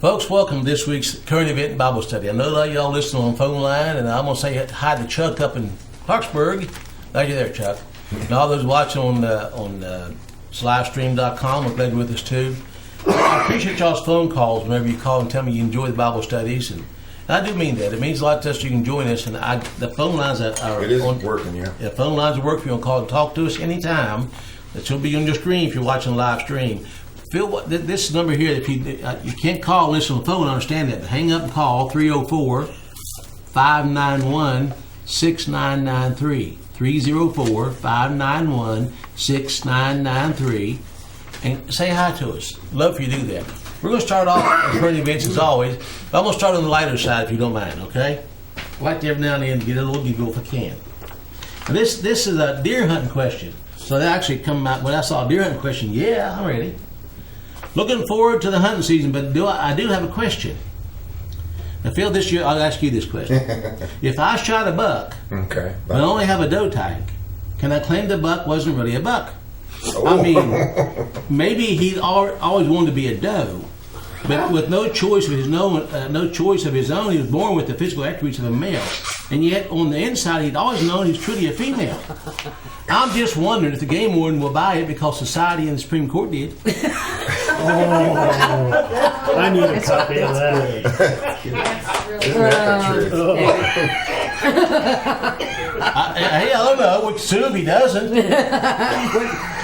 Folks, welcome to this week's Current Event Bible Study. I know a lot of y'all listening on phone line, and I'm going to say hi to Chuck up in Clarksburg. Glad you're there, Chuck. And all those watching on livestream.com, we're glad you're with us too. I appreciate y'all's phone calls whenever you call and tell me you enjoy the Bible studies. And I do mean that. It means a lot to us you can join us. And the phone lines are it is working, yeah. The phone lines are working. You can call and talk to us anytime. That will be on your screen if you're watching live stream. This number here, if you can't call and listen on the phone, I understand that. But hang up and call 304-591-6993. 304-591-6993. And say hi to us. Love for you to do that. We're going to start off with current events as always. But I'm going to start on the lighter side if you don't mind, okay? I like to every now and then get a little giggle if I can. Now this is a deer hunting question. So they actually come out, when I saw a deer hunting question, yeah, I'm ready. Looking forward to the hunting season, but I do have a question. Now, Phil, this year I'll ask you this question. If I shot a buck, okay, but I only have a doe tag, can I claim the buck wasn't really a buck? Oh. I mean, maybe he always wanted to be a doe, but with no choice of his own, he was born with the physical attributes of a male, and yet on the inside he'd always known he's truly a female. I'm just wondering if the game warden will buy it because society and the Supreme Court did. I need a copy of that. Isn't that the truth? Hey, I don't know. Soon if he doesn't.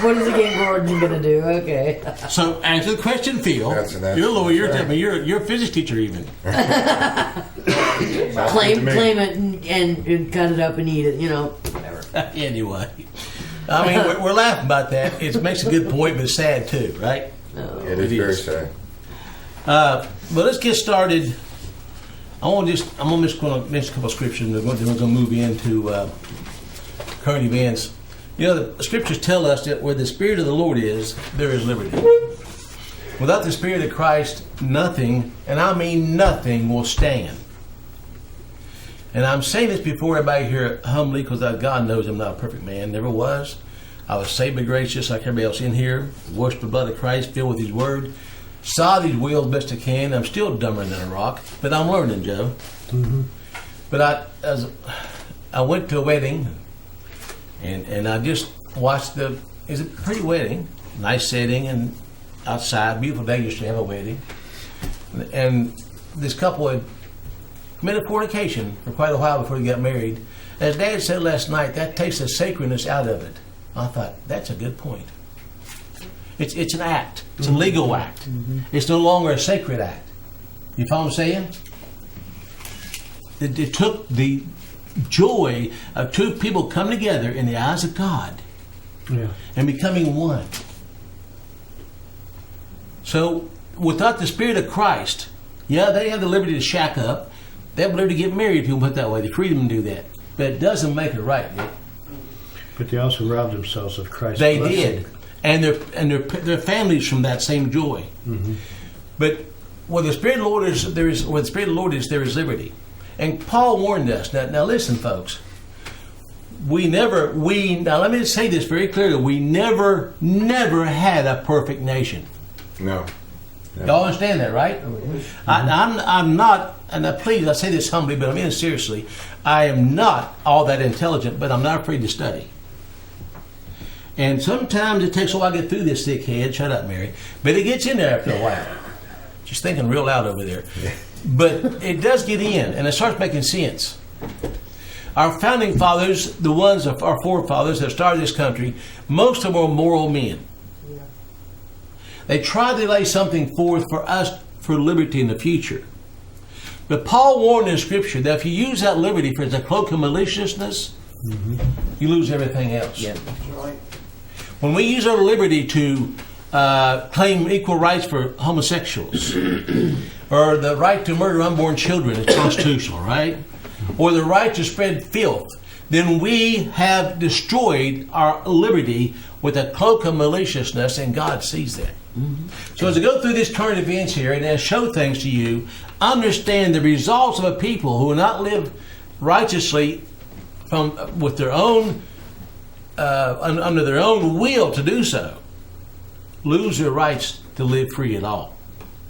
What is the game warden going to do? Okay. So answer the question, Phil. You're a lawyer. Right. You're a physics teacher, even. Claim it and cut it up and eat it. Whatever. Anyway, I mean we're laughing about that. It makes a good point, but it's sad too, right? It is very sad. But let's get started. I'm going to mention a couple of scriptures, and then we're going to move into current events. The scriptures tell us that where the Spirit of the Lord is, there is liberty. Without the Spirit of Christ, nothing, and I mean nothing, will stand. And I'm saying this before everybody here humbly, because God knows I'm not a perfect man, never was. I was saved by grace just like everybody else in here, washed the blood of Christ, filled with His Word, saw these wheels best I can. I'm still dumber than a rock, but I'm learning, Joe. Mm-hmm. But I went to a wedding, and I just watched it's a pretty wedding, nice setting, and outside, beautiful day just to have a wedding. And this couple had committed fornication for quite a while before they got married. As Dad said last night, that takes the sacredness out of it. I thought, that's a good point. It's an act. It's a legal act. Mm-hmm. It's no longer a sacred act. You follow what I'm saying? It took the joy of two people coming together in the eyes of God and becoming one. So, without the Spirit of Christ, they have the liberty to shack up. They have the liberty to get married, if you put it that way. The freedom to do that. But it doesn't make it right, Nick. But they also robbed themselves of Christ. They did. And their families from that same joy. Mm-hmm. But where the Spirit of the Lord is, there is liberty. And Paul warned us. Now listen, folks. Now let me say this very clearly. We never had a perfect nation. No. Y'all understand that, right? Mm-hmm. I'm not, and please, I say this humbly, but I mean it seriously. I am not all that intelligent, but I'm not afraid to study. And sometimes it takes a while to get through this thick head. Shut up, Mary. But it gets in there after a while. She's thinking real loud over there. Yeah. But it does get in, and it starts making sense. Our founding fathers, the ones of our forefathers that started this country, most of them were moral men. Yeah. They tried to lay something forth for us for liberty in the future. But Paul warned in Scripture that if you use that liberty for the cloak of maliciousness, you lose everything else. Yeah. When we use our liberty to claim equal rights for homosexuals, or the right to murder unborn children is constitutional, right? Or the right to spread filth, then we have destroyed our liberty with a cloak of maliciousness, and God sees that. Mm-hmm. So as I go through these current events here and I show things to you, understand the results of a people who will not live righteously with their own under their own will to do so, lose their rights to live free at all.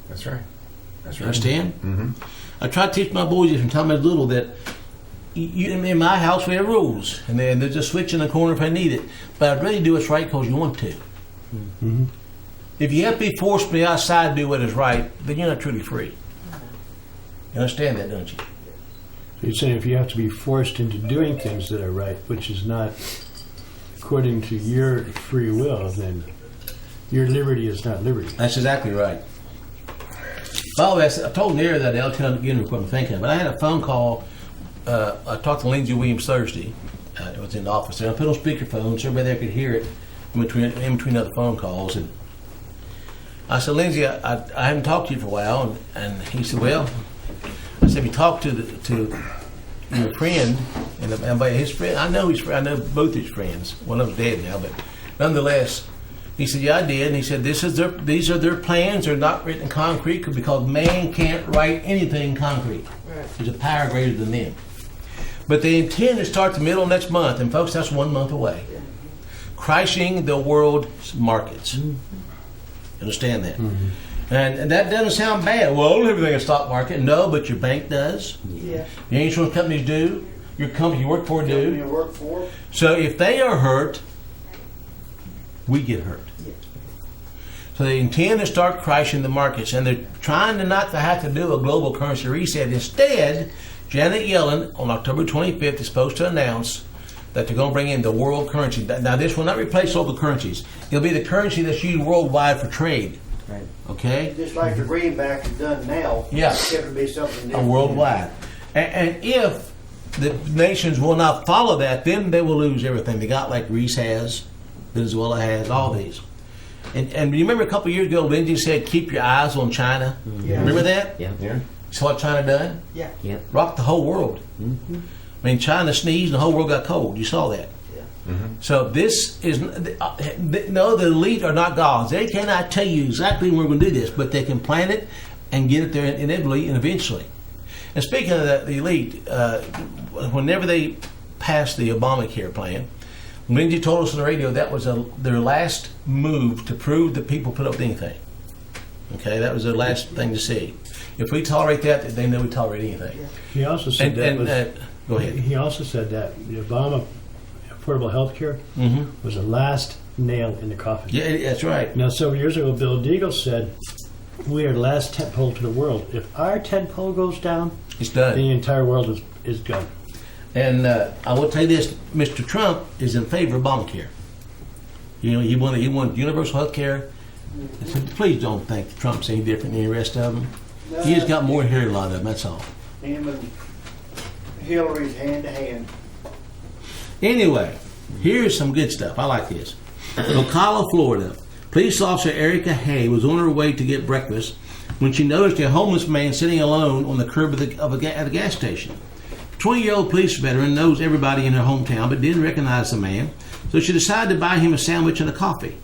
That's right. That's You right. understand? Mm-hmm. I try to teach my boys from the time I was little that in my house we have rules, and then there's a switch in the corner if I need it. But I'd really do what's right because you want to. Mm-hmm. If you have to be forced to be outside to do what is right, then you're not truly free. You understand that, don't you? So you're saying if you have to be forced into doing things that are right, which is not according to your free will, then your liberty is not liberty. That's exactly right. By the way, I told Neri that I'll tell him again what I'm thinking. But I had a phone call. I talked to Lindsey Williams Thursday. It was in the office, and I put on speakerphone so everybody there could hear it in between other phone calls. And I said, Lindsey, I haven't talked to you for a while, and he said, well, I said, we talked to your friend, and by his friend, I know both his friends. One of them's dead now, but nonetheless, he said, yeah, I did. And he said, these are their plans. They're not written in concrete because man can't write anything in concrete. Right. There's a power greater than them. But they intend to start the middle of next month, and folks, that's 1 month away. Crashing the world's markets. Understand that? And that doesn't sound bad. Well, everything is stock market. No, but your bank does. Yeah. Your insurance companies do. Your company you work for do. You work for? So if they are hurt, we get hurt. So they intend to start crashing the markets, and they're trying to not to have to do a global currency reset. Instead, Janet Yellen on October 25th is supposed to announce that they're going to bring in the world currency. Now, this will not replace local currencies. It'll be the currency that's used worldwide for trade. Right. Okay? Just like the greenback is done now. Yeah. It would be something A different. worldwide. And if the nations will not follow that, then they will lose everything they got, like Greece has, Venezuela has, all these. And you remember a couple of years ago, Lindsay said, keep your eyes on China. Yeah. Remember that? Yeah. Yeah. See what China done? Yeah. Yeah. Rocked the whole world. I mean, China sneezed and the whole world got cold. You saw that. So this is, no, the elite are not gods. They cannot tell you exactly when we're going to do this, but they can plan it and get it there inevitably and eventually. And speaking of the elite, whenever they passed the Obamacare plan, Lindsay told us on the radio that was their last move to prove that people put up with anything. Okay, that was their last thing to see. If we tolerate that, they know we tolerate anything. He also said Go ahead. He also said that the Obama affordable health care was the last nail in the coffin. Yeah, that's right. Now, several years ago, Bill Deagle said, we are the last tent pole to the world. If our tent pole goes down, It's done. the entire world is done. And I will tell you this: Mr. Trump is in favor of Obamacare. You know, he wanted universal health care. So please don't think Trump's any different than the rest of them. He has got more hair than a lot of them. That's all. Him and Hillary's hand to hand. Anyway, here's some good stuff. I like this. In Ocala, Florida, police officer Erica Hay was on her way to get breakfast when she noticed a homeless man sitting alone on the curb at a gas station. A 20-year-old police veteran knows everybody in her hometown but didn't recognize the man, so she decided to buy him a sandwich and a coffee.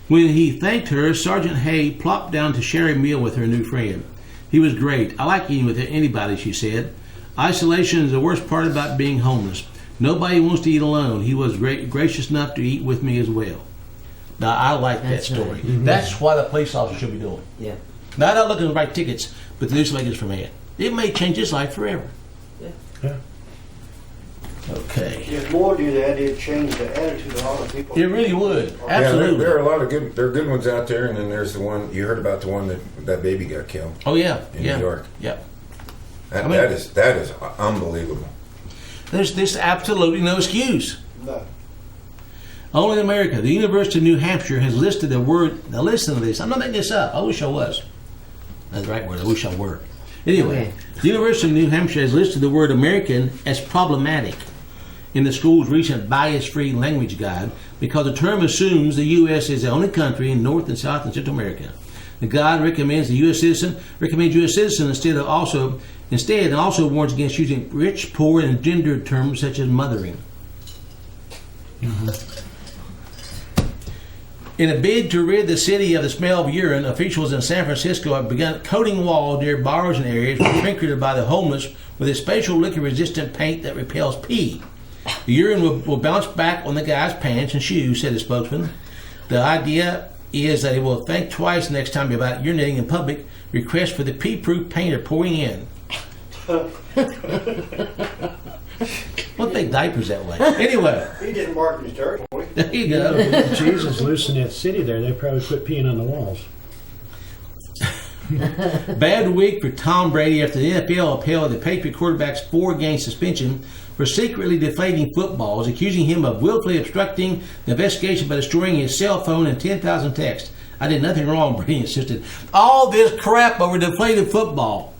When he thanked her, Sergeant Hay plopped down to share a meal with her new friend. He was great. I like eating with anybody, she said. Isolation is the worst part about being homeless. Nobody wants to eat alone. He was gracious enough to eat with me as well. Now, I like That's that story. right. That's what a police officer should be doing. Yeah. Not out looking to write tickets, but to do something for man. It may change his life forever. Yeah. Okay. If more do that, it'd change the attitude of a lot of people. It really would. Yeah, Absolutely. there are a lot of good. There are good ones out there, and then there's the one you heard about. The one that baby got killed Oh, yeah. in Yeah. New York. Yep. That, I mean- that is unbelievable. There's absolutely no excuse. No. Only in America. The University of New Hampshire has listed the word. Now listen to this. I'm not making this up. I wish I was. That's the right word. I wish I were. Anyway, Okay. the University of New Hampshire has listed the word American as problematic in the school's recent bias-free language guide because the term assumes the U.S. is the only country in North and South and Central America. The guide recommends U.S. citizen instead and also warns against using rich, poor, and gendered terms such as mothering. In a bid to rid the city of the smell of urine, officials in San Francisco have begun coating walls near bars and areas frequented by the homeless with a special liquor-resistant paint that repels pee. The urine will bounce back on the guy's pants and shoes, said the spokesman. The idea is that he will think twice next time about urinating in public. Request for the pee-proof paint are pouring in. What big diapers that way? Anyway, He didn't mark his territory. there you go. When Jesus loosened that city there, they probably quit peeing on the walls. Bad week for Tom Brady after the NFL upheld the Patriot quarterback's 4-game suspension for secretly deflating footballs, accusing him of willfully obstructing the investigation by destroying his cell phone and 10,000 texts. I did nothing wrong, Brady insisted. All this crap over deflated football.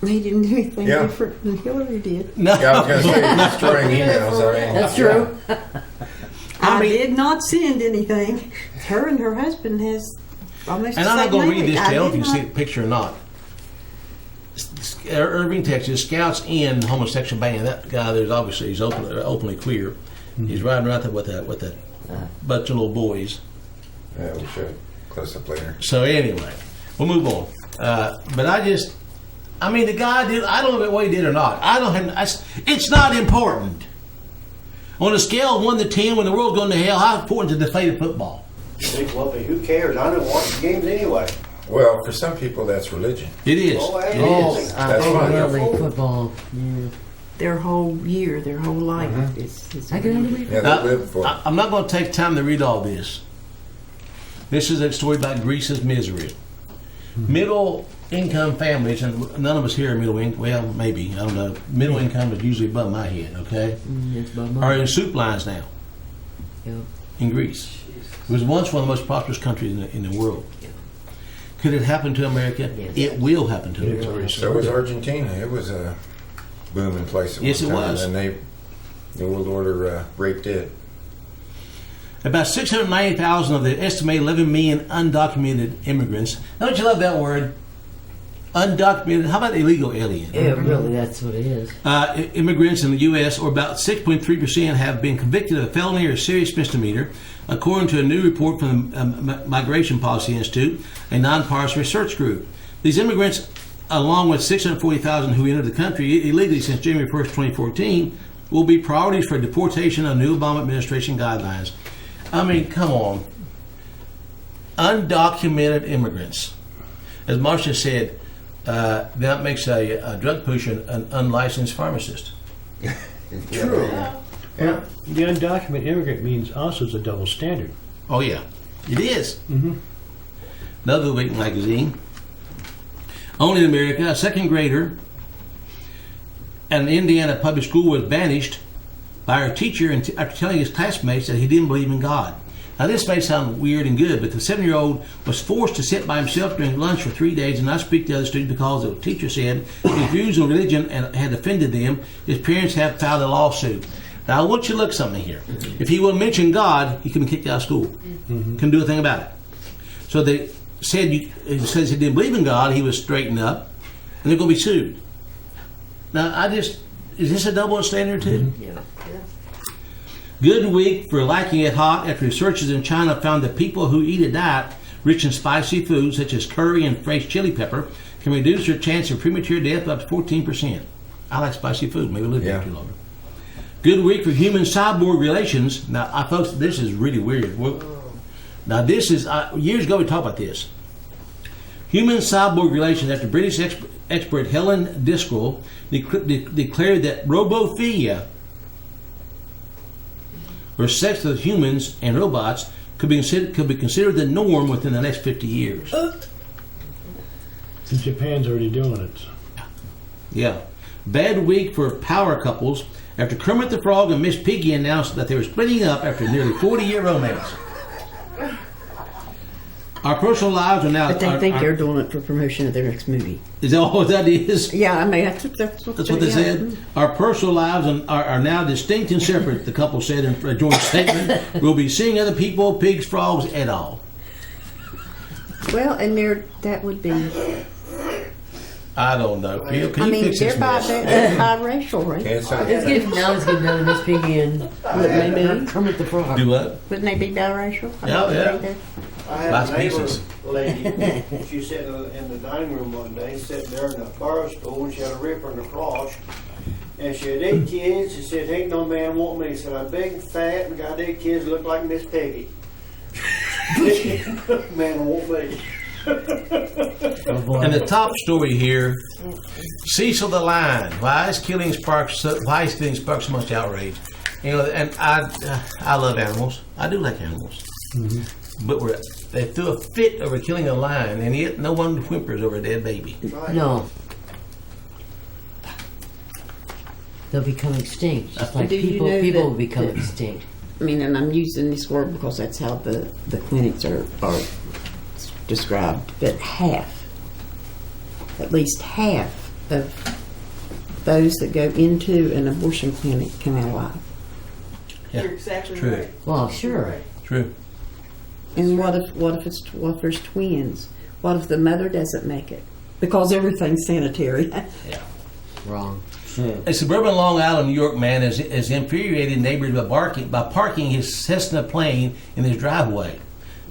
He didn't do anything Yeah. different than Hillary did. No. Yeah, I was going to say destroying emails. I mean, That's true. I mean- did not send anything. Her and her husband has almost And the I'm not same going to read marriage. this I to you if did you see not- the picture or not. Irving, Texas, scouts in homosexual band. That guy there's obviously he's openly queer. He's riding around there with a bunch of little boys. yeah, we should close up later. So anyway, we'll move on. But I mean, the guy did. I don't know what he did or not. I don't have. It's not important. On a scale of 1 to 10, when the world's going to hell, how important is deflated football? Big Whoopie, who cares? I don't watch the games anyway. Well, for some people, that's religion. It is. Oh, It hey. is. That's I fine. love football. Yeah. Their whole year, their whole life. Is I can believe Yeah, Now, they live for it. I'm not going to take time to read all this. This is a story about Greece's misery. Middle-income families, and none of us here are middle income. Well, maybe, I don't know. Middle income is usually above my head, okay? it's about Are money. in soup lines now Yeah. in Greece. It was once one of the most prosperous countries in the world. Could it happen to America? Yes. It will happen to It's America. already So was started. Argentina. It was a booming place at Yes, one it time. was. And the world order raped it. About 690,000 of the estimated 11 million undocumented immigrants. Don't you love that word? Undocumented. How about illegal alien? Yeah, really, that's what it is. Immigrants in the U.S., or about 6.3%, have been convicted of a felony or serious misdemeanor, according to a new report from the Migration Policy Institute, a nonpartisan research group. These immigrants, along with 640,000 who entered the country illegally since January 1st, 2014, will be priorities for deportation under new Obama administration guidelines. I mean, come on. Undocumented immigrants. As Marcia said, that makes a drug pusher an unlicensed pharmacist. True. Well, the undocumented immigrant means also it's a double standard. Oh, yeah. It is. Another week magazine. Only in America, a second grader at an Indiana public school was banished by her teacher after telling his classmates that he didn't believe in God. Now, this may sound weird and good, but the 7-year-old was forced to sit by himself during lunch for 3 days and not speak to other students because the teacher said his views on religion had offended them. His parents have filed a lawsuit. Now, I want you to look something here. If he would mention God, he could be kicked out of school. Couldn't do a thing about it. So they said, since he didn't believe in God, he was straightened up, and they're going to be sued. Now, is this a double standard too? Yeah. Good week for liking it hot after researchers in China found that people who eat a diet rich in spicy foods such as curry and fresh chili pepper can reduce their chance of premature death by up to 14%. I like spicy food. Maybe live Yeah. too longer. Good week for human-cyborg relations. Now, folks, this is really weird. Now, this is years ago we talked about this. Human-cyborg relations after British expert Helen Driscoll declared that robophilia, or sex with humans and robots, could be considered the norm within the next 50 years. And Japan's already doing it. Yeah. Bad week for power couples after Kermit the Frog and Miss Piggy announced that they were splitting up after a nearly 40-year romance. Our personal lives are now... But they think they're doing it for promotion of their next movie. Is that what that is? Yeah, I mean, that's what They said. Our personal lives are now distinct and separate, the couple said in a joint statement. We'll be seeing other people, pigs, frogs, et al. Well, and that would be. I don't know. Phil, can I you mean, fix this they're mess? biracial, right? Can't say. It's getting to Miss Piggy and Wouldn't they be? Kermit the Frog. Do what? Wouldn't they be biracial? Yeah. I had Last a neighbor pieces. lady, she sat in the dining room one day, sitting there in a bar stool, and she had a ripper in her crotch. And she had 8 kids. She said, "Ain't no man want me." She said, "I'm big and fat and got 8 kids, look like Miss Piggy." Man won't be. And the top story here: Cecil the lion. Why is killing sparks so much outrage? You know, and I love animals. I do like animals. But they threw a fit over killing a lion, and yet no one whimpers over a dead baby. No. They'll become extinct. Just like Do you people know will that- become that- extinct. I mean, and I'm using this word because that's how the clinics are described. But at least half of those that go into an abortion clinic come out alive. Yeah, You're exactly true. right. Well, sure. True. And what if there's twins? What if the mother doesn't make it? Because everything's sanitary. Wrong. A suburban Long Island, New York man has infuriated neighbors by parking his Cessna plane in his driveway.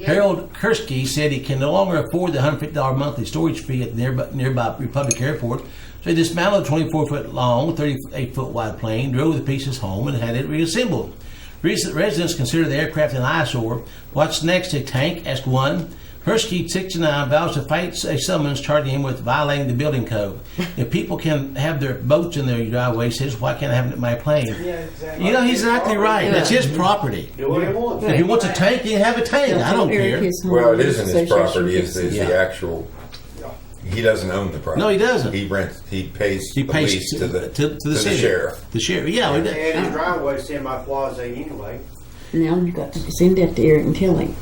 Harold Kursky said he can no longer afford the $150 monthly storage fee at the nearby Republic Airport, so he dismantled a 24-foot long, 38-foot wide plane, drove the pieces home, and had it reassembled. Residents consider the aircraft an eyesore. What's next, a tank? Asked one. Hursky, 69, vows to fight a summons charging him with violating the building code. If people can have their boats in their driveway, he says, why can't I have it in my plane? Yeah, exactly. You know, he's exactly right. That's his property. Do what he wants. If he wants a tank, he can have a tank. I don't care. Well, it isn't his property. It's the Yeah. actual. He doesn't own the property. No, he doesn't. He rents. He pays. He the pays lease to the city. sheriff. The sheriff, yeah. he does. And his driveway's semi-quasi anyway. Now you've got to send that to Eric and tell him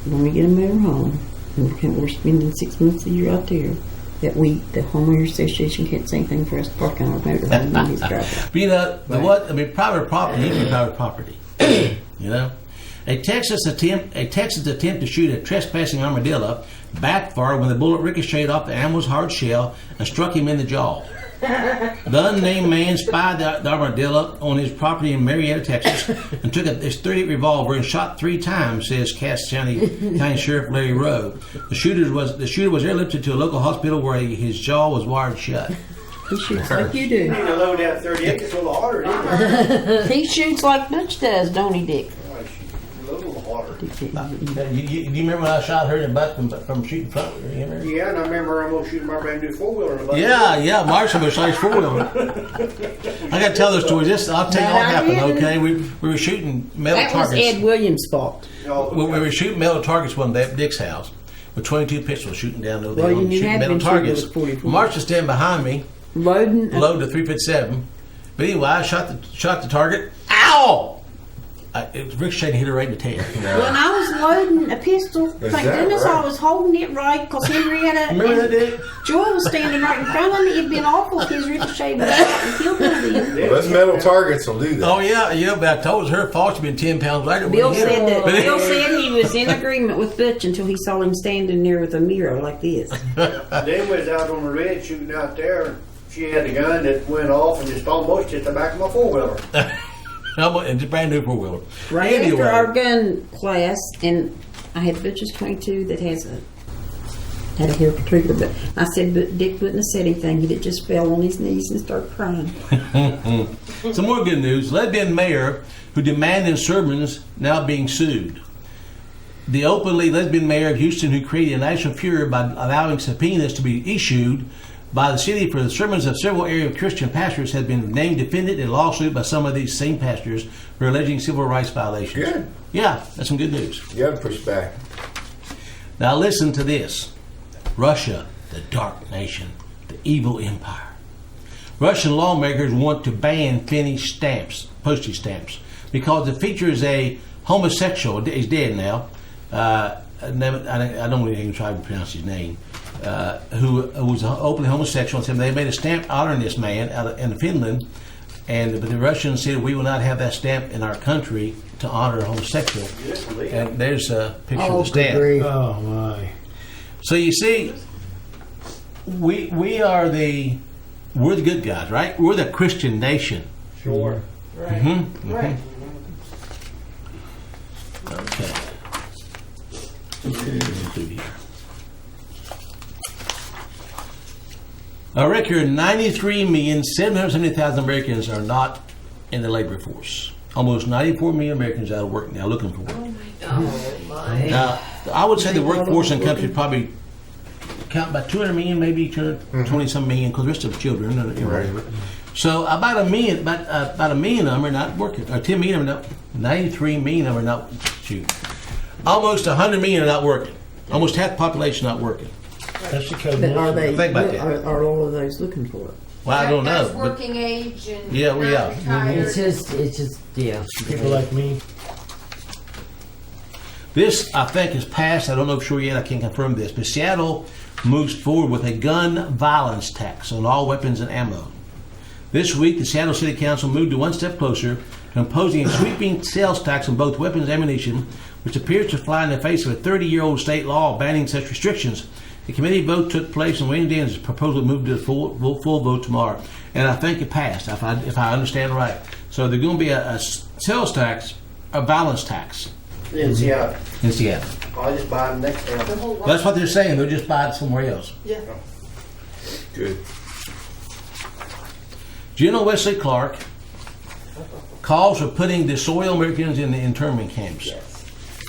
when we get a motor home, and we're spending 6 months a year out there, that the homeowner association can't say anything for us to park on our motor home in his driveway. But you know, private property, you can private property. You know? A Texas attempt to shoot a trespassing armadillo backfired when the bullet ricocheted off the animal's hard shell and struck him in the jaw. The unnamed man spied the armadillo on his property in Marietta, Texas, and took his .38 revolver and shot 3 times, says Cass County Sheriff Larry Rowe. The shooter was airlifted to a local hospital where his jaw was wired shut. He shoots like you do. You need to load that 38 it's a little harder, didn't He shoots like Butch does, don't he, Dick? it? A little harder. You remember when I shot her in the butt from shooting front? You remember? Yeah, and I remember I'm going to shoot my brand new four-wheeler in the butt. Yeah, Marshall was like 4-wheeler. I got to tell those stories. I'll tell you what happened. Okay, we were shooting metal That was targets. Ed Williams' fault. No, We were shooting metal targets one day at Dick's house with 22 pistols shooting down over Well, there, you shooting had metal been shooting targets. with 44. Marshall standing behind me, Loading. loaded a 357. But anyway, I shot the target. Ow! It was ricocheting, hit her right in the tail. When I was loading a pistol, thank that goodness right? I was holding it right because Henrietta Remember that, and Dick? Joy was standing right in front of me. It'd been awful if his ricochet would have shot and killed one of them. Well, those metal targets will do that. Oh yeah, but I told her fault. She'd been 10 pounds lighter. when Bill he hit her. said that. But Bill said he was in agreement with Butch until he saw him standing there with a mirror like this. Then we was out on the red shooting out there. She had a gun that went off and just almost hit the back of my four-wheeler. It's a brand new 4-wheeler. Right Anyway. after our gun class, and I had Butch's 22 that had a hair trigger, but I said, but Dick wouldn't have said anything. He'd have just fell on his knees and started crying. Some more good news. Lesbian mayor who demanded sermons now being sued. The openly lesbian mayor of Houston who created a national furor by allowing subpoenas to be issued by the city for the sermons of several area Christian pastors has been named defendant in a lawsuit by some of these same pastors for alleging civil rights violations. Good. Yeah, that's some good news. You got to push back. Now listen to this. Russia, the dark nation, the evil empire. Russian lawmakers want to ban Finnish stamps, postage stamps, because it features a homosexual, he's dead now, I don't even try to pronounce his name, who was openly homosexual, and said they made a stamp honoring this man in Finland, but the Russians said we will not have that stamp in our country to honor a homosexual. And there's a picture of the stamp. Oh my! So you see, we're the good guys, right? We're the Christian nation. Sure. Right. Mm-hmm. Right. Okay. Through here. A record 93,770,000 Americans are not in the labor force. Almost 94 million Americans out of work now looking for work. Oh my. Now, I would say the workforce in the country probably count about 200 million, maybe 220 some million, because there's still children and whatever. So about a million of them are not working, or 10 million of them, 93 million of them are not, almost 100 million are not working. Almost half the population not working. That's because But are they? Think about that. Are all of those looking for it? Well, I don't know. That's But working age and Yeah, we not are. retired. It's just, yeah. people like me. this, I think, is passed. I don't know for sure yet. I can't confirm this. But Seattle moves forward with a gun violence tax on all weapons and ammo. This week, the Seattle City Council moved one step closer to imposing a sweeping sales tax on both weapons and ammunition, which appears to fly in the face of a 30-year-old state law banning such restrictions. The committee vote took place on Wednesday, and this proposal moved to the full vote tomorrow. And I think it passed, if I understand right. So there's going to be a sales tax, a violence tax In Seattle. in Seattle. I just buy them next time. That's what they're saying. They'll just buy it somewhere else. Good. General Wesley Clark calls for putting disloyal Americans in the internment camps.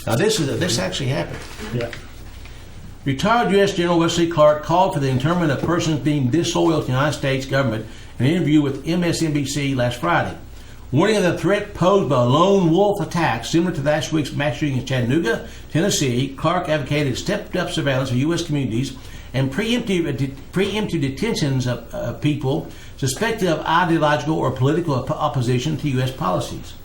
Now this actually happened. Yeah. Retired U.S. General Wesley Clark called for the internment of persons being disloyal to the United States government in an interview with MSNBC last Friday. Warning of the threat posed by a lone wolf attack similar to last week's mass shooting in Chattanooga, Tennessee, Clark advocated stepped-up surveillance of U.S. communities and preemptive detentions of people suspected of ideological or political opposition to U.S. policies.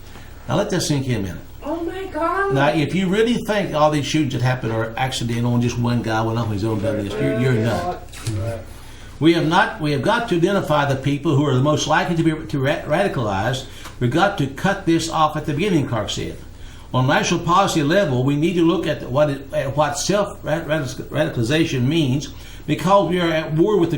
Now let that sink in a minute. Oh my God. Now, if you really think all these shootings that happen are accidental and just one guy went off his own done this, you're nut. We have got to identify the people who are the most likely to be radicalized. We've got to cut this off at the beginning, Clark said. On national policy level, we need to look at what self-radicalization means, because we are at war with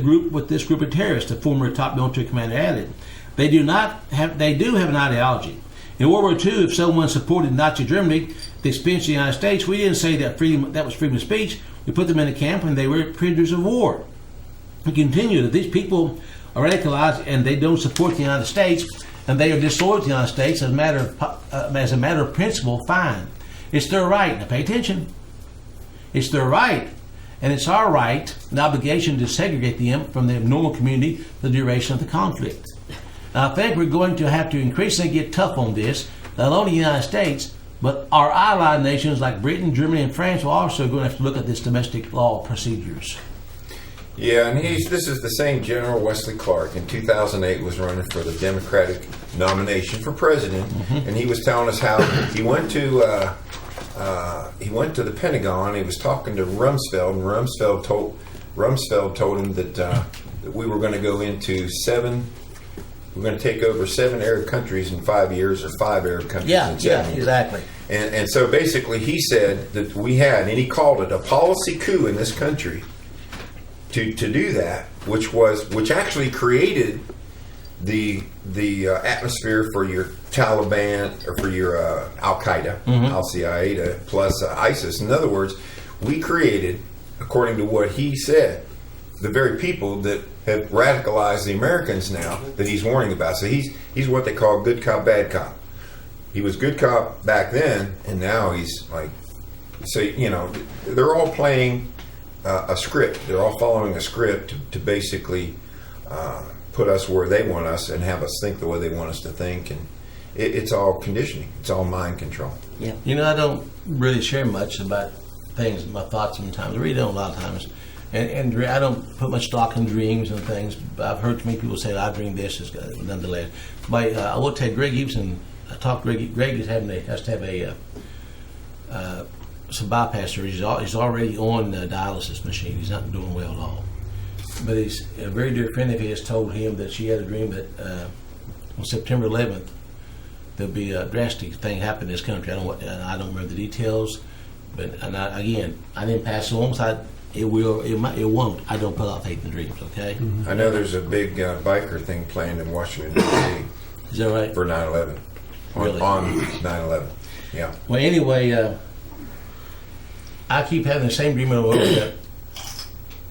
this group of terrorists, the former top military commander added. They do have an ideology. In World War II, if someone supported Nazi Germany at the expense of the United States, we didn't say that was freedom of speech. We put them in a camp and they were prisoners of war. We continue that these people are radicalized and they don't support the United States and they are disloyal to the United States as a matter of principle. Fine, it's their right. Now pay attention. It's their right, and it's our right and obligation to segregate them from the normal community for the duration of the conflict. Now, I think we're going to have to increasingly get tough on this, not only the United States, but our allied nations like Britain, Germany, and France are also going to have to look at this domestic law procedures. Yeah, and this is the same General Wesley Clark in 2008 was running for the Democratic nomination for president, and he was telling us how he went to the Pentagon. He was talking to Rumsfeld, and Rumsfeld told him that we were going to go into we're going to take over 7 Arab countries in 5 years, or 5 Arab countries in 7 years. Exactly. And so basically he said that and he called it a policy coup in this country to do that, which actually created the atmosphere for your Taliban, or for your Al-Qaeda, Al-Qaeda plus ISIS. In other words, we created, according to what he said, the very people that have radicalized the Americans now that he's warning about. So he's what they call good cop, bad cop. He was good cop back then, and now he's like, so, they're all playing a script. They're all following a script to basically put us where they want us and have us think the way they want us to think. And it's all conditioning. It's all mind control. Yeah. I don't really share much about things, my thoughts sometimes. I really don't a lot of times. And I don't put much stock in dreams and things. I've heard too many people say, I dream this, nonetheless. But I will tell you, Greg Gibson, I talked to Greg has to have some bypass surgery. He's already on the dialysis machine. He's not doing well at all. But a very dear friend of his told him that she had a dream that on September 11th, there'll be a drastic thing happen in this country. I don't remember the details. But I didn't pass it on, so it will. It won't. I don't put out faith in dreams. Okay. I know there's a big biker thing planned in Washington D.C. Is that right? for 9/11. Really? On 9/11. Yeah. Well, anyway, I keep having the same dream over that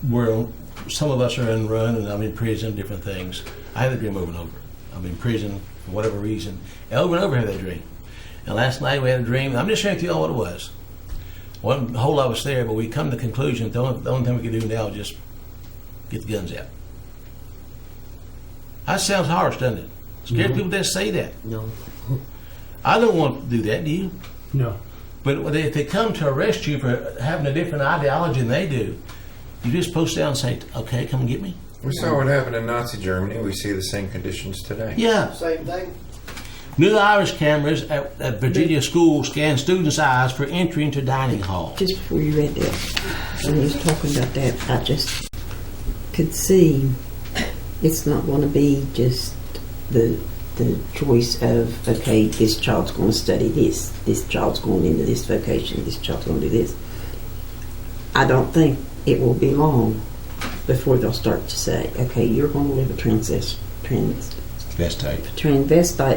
where some of us are in run and I'm in prison, different things. I have the dream over and over. I'm in prison for whatever reason. And over I have that dream. And last night we had a dream. I'm just sharing with you all what it was. Wasn't a whole lot of us there, but we come to the conclusion the only thing we can do now is just get the guns out. That sounds harsh, doesn't it? Scared people that say that. No. I don't want to do that, do you? No. But if they come to arrest you for having a different ideology than they do, you just post down and say, okay, come and get me. We saw what happened in Nazi Germany. We see the same conditions today. Yeah. Same thing. New iris cameras at Virginia schools scan students' eyes for entry into dining hall. Just before you read that, when he was talking about that, I just could see it's not going to be just the choice of, okay, this child's going to study this child's going into this vocation, this child's going to do this. I don't think it will be long before they'll start to say, okay, you're going to live a transvestite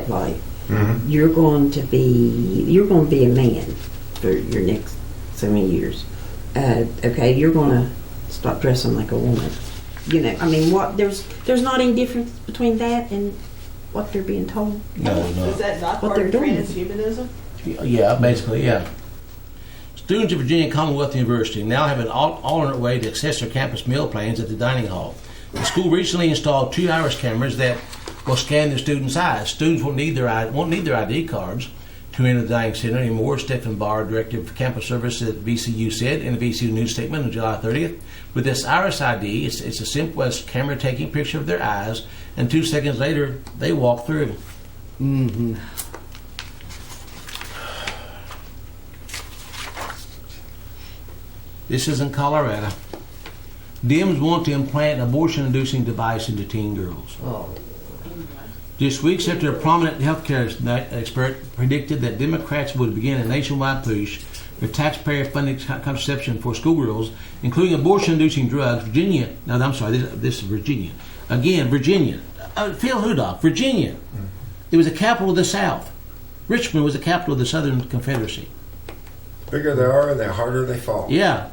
life. Mm-hmm. You're going to be a man for your next so many years. Okay, you're going to start dressing like a woman. You know, I mean, what there's not any difference between that and what they're being told. No. Is that not What part of they're doing. transhumanism? Yeah, basically, yeah. Students at Virginia Commonwealth University now have an alternate way to access their campus meal plans at the dining hall. The school recently installed 2 iris cameras that will scan the students' eyes. Students won't need their ID cards to enter the dining center anymore. Stephen Barr, Director of Campus Services at VCU, said in the VCU News statement on July 30th. With this iris ID, it's as simple as camera taking a picture of their eyes, and 2 seconds later, they walk through. Mm-hmm. This is in Colorado. Dems want to implant an abortion-inducing device into teen girls. Oh. Just weeks after a prominent healthcare expert predicted that Democrats would begin a nationwide push for taxpayer-funded contraception for schoolgirls, including abortion-inducing drugs, Virginia. No, I'm sorry. This is Virginia. Again, Virginia. Phil Hudoff, Virginia. It was the capital of the South. Richmond was the capital of the Southern Confederacy. Bigger they are, the harder they fall. Yeah.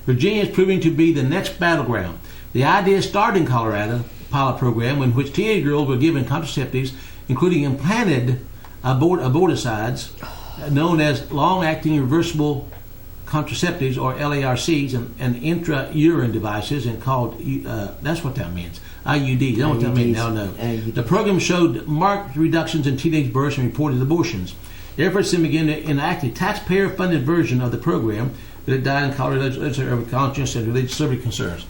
Virginia is proving to be the next battleground. The idea started in Colorado, pilot program in which teenage girls were given contraceptives, including implanted aborticides, known as long-acting reversible contraceptives, or LARCs, and intra-uterine devices, and called, that's what that means, IUDs. You know what that means? No. IUDs. The program showed marked reductions in teenage births and reported abortions. Efforts then began to enact a taxpayer-funded version of the program, but it died in Colorado legislature over conscience and religious liberty concerns.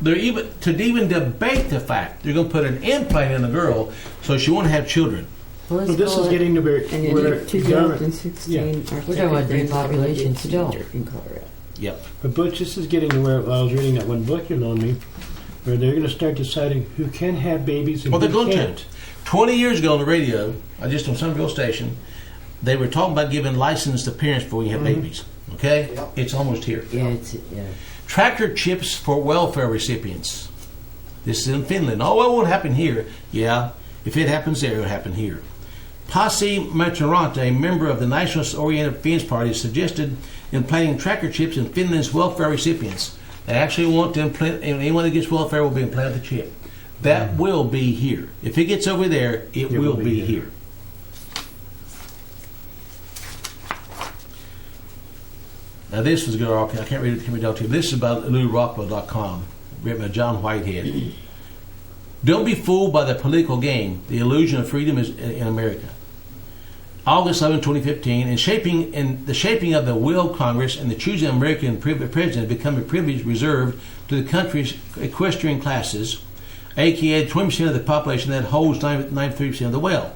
They're even debate the fact they're going to put an implant in a girl so she won't have children. Well, this is getting to where And in where 2016, our We're talking about second depopulation still. teenager in Colorado. Yep. But Butch, this is getting to where I was reading that one book you loaned me, where they're going to start deciding who can have babies and Well, they're who going can't. to. 20 years ago on the radio, just on some real station, they were talking about giving license to parents before you have babies. Okay? Yep. It's almost here. Yeah, Tractor chips for welfare recipients. This is in Finland. Oh, it won't happen here. Yeah, if it happens there, it'll happen here. Pasi Mataranta, a member of the nationalist-oriented Finns Party, suggested implanting tracker chips in Finland's welfare recipients. They actually want to implant, anyone that gets welfare will be implanted the chip. That will be here. If it gets over there, it will be here. Now this was a good article. I can't read it all to you. This is about LouRockwell.com, written by John Whitehead. Don't be fooled by the political game. The illusion of freedom is in America. August 11, 2015, in the shaping of the will of Congress and the choosing of American president become a privilege reserved to the country's equestrian classes, aka 20% of the population that holds 93% of the wealth.